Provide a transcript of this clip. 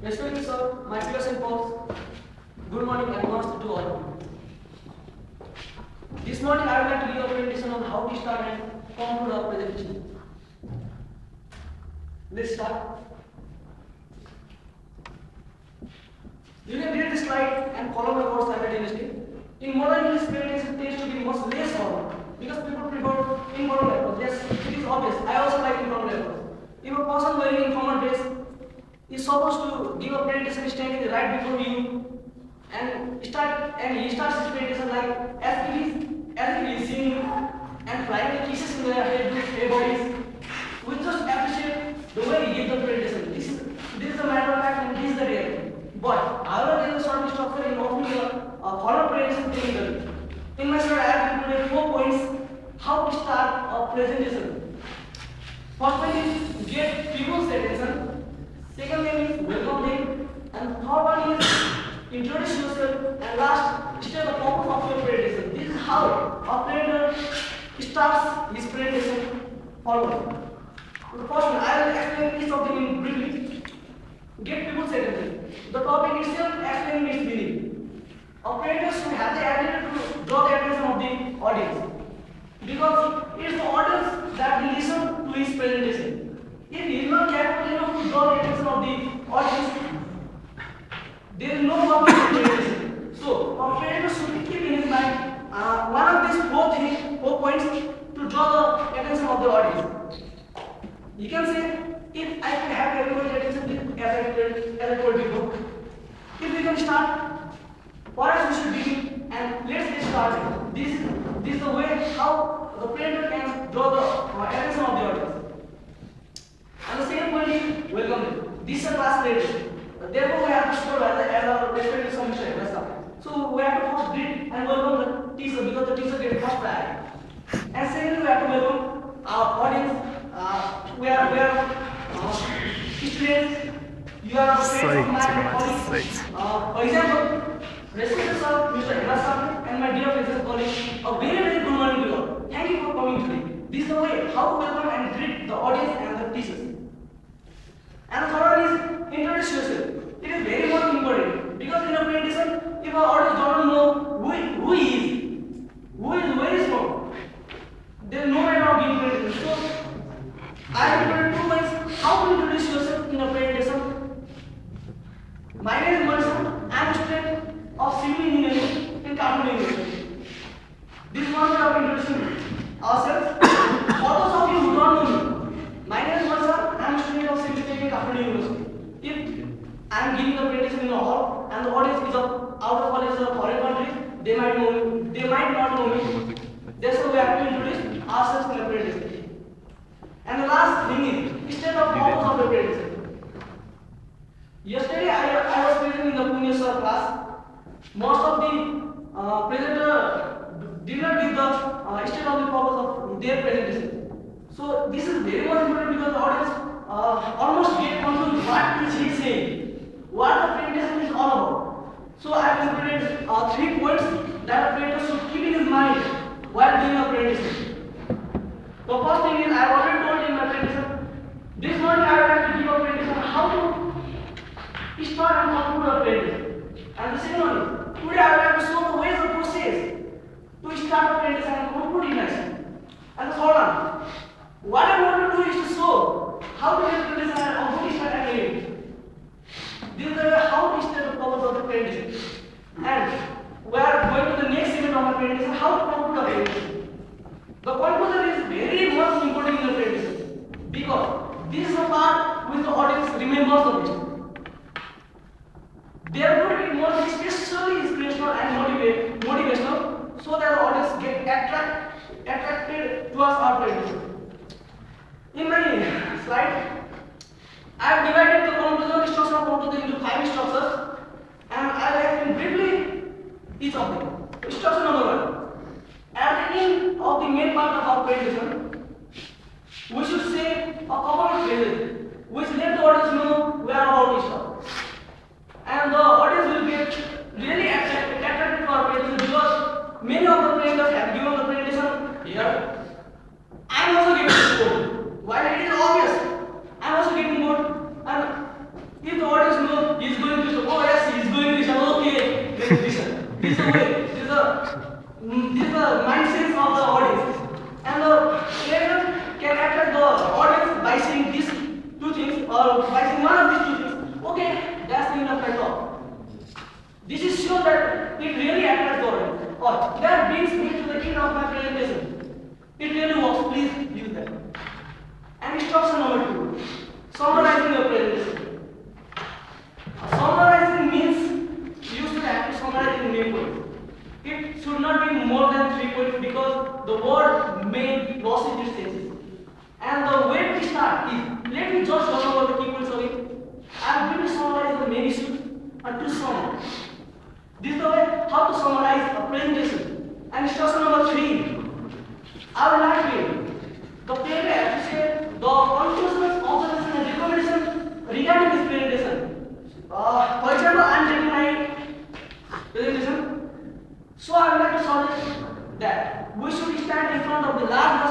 Respected sir, my peers and folks, good morning and namaste to all. This morning I would like to give a presentation on how to start and conclude our presentation. Let's start. You can read this slide and follow my words simultaneously. In modern English, presentation tends to be much less formal because people prefer informal approach. Yes, it is obvious. I also like informal approach. If a person wearing informal dress is supposed to give a presentation standing right before you and he starts his presentation like as if he is singing and flying the kisses in their head bodies. We just appreciate the way he gives the presentation. This is a matter of fact and this is the reality. But however, there is a certain structure in offering a formal presentation technically. In my slide, I have included 4 points how to start a presentation. First one is get people's attention. Second thing is welcome them, and third one is introduce yourself, and last state the purpose of your presentation. This is how a presenter starts his presentation forward. The first one, I will explain each of them in briefly. Get people's attention. The topic itself explains its meaning. A presenter should have the ability to draw the attention of the audience because it is the audience that will listen to his presentation. If he is not capable enough to draw the attention of the audience, there is no one to presentation. So, a presenter should keep in his mind one of these four points to draw the attention of the audience. You can say, if I can have everybody's attention, as I told before, if we can start, perhaps we should begin and let's get started. This is the way how the presenter can draw the attention of the audience. And the second point is welcome them. This is a class presentation. Therefore, we have to score as a respective submission. That's all. So we have to first greet and welcome the teacher because the teacher gets first priority. And secondly, we have to welcome our audience. We are students. You are friends of my colleagues. For example, respected sir, Mr. Eva and my dear friends and colleagues, a very good morning to you all. Thank you for coming today. This is the way how to welcome and greet the audience and the teachers. And the third one is introduce yourself. It is very much important because in a presentation, if our audience don't know who he is, where is from, there is no matter of giving presentation. So I have included 2 points how to introduce yourself in a presentation. My name is Marisa. I am a student of civil engineering in Kathmandu University. This is one way of introducing ourselves. For those of you who don't know me, my name is Marisa. I am a student of civil engineering in Kathmandu University. If I am giving a presentation in a hall and the audience is of outer colleges or foreign countries, they might know me, they might not know me. That's why we have to introduce ourselves in a presentation. And the last thing is state of purpose of the presentation. Yesterday I was present in the Pune sir class. Most of the presenter did not give the state of the purpose of their presentation. So this is very much important because the audience almost get confused what is he saying, what the presentation is all about. So I have included 3 points that a presenter should keep in his mind while doing a presentation. The first thing is I have already told in my presentation. This morning I would like to give a presentation how to start and conclude a presentation. And the second one is today I would like to show the ways of process to start a presentation and conclude it nicely. And the third one, what I want to do is to show how to get presentation and how to start and end. This is the way how to start the purpose of the presentation. And we are going to the next segment of the presentation, how to conclude the presentation. The conclusion is very much important in the presentation because this is the part which the audience remembers the best. Therefore, it must be especially inspirational and motivational so that the audience get attracted towards our presentation. In my slide, I have divided the conclusion structure of conclusion into 5 structures and I will explain briefly each of them. Structure number 1. At the end of the main part of our presentation, we should say a couple of phrases which let the audience know we are about to start. And the audience will get really attracted to our presentation because many of the presenters have given the presentation here. I am also giving the board. While it is obvious, I am also giving board. And if the audience knows instruction number 2. Summarizing your presentation. Summarizing means you should have to summarize in main points. It should not be more than 3 points because the word may lose its senses. And the way to start is, let me just talk about the key points of it. I am going to summarize the main issue and to summarize. This is the way how to summarize a presentation. And instruction number 3. I would like to the paragraph to say the conclusions, observations and recommendations regarding this presentation. For example, I am taking my presentation. So I would like to suggest that we should stand in front of the large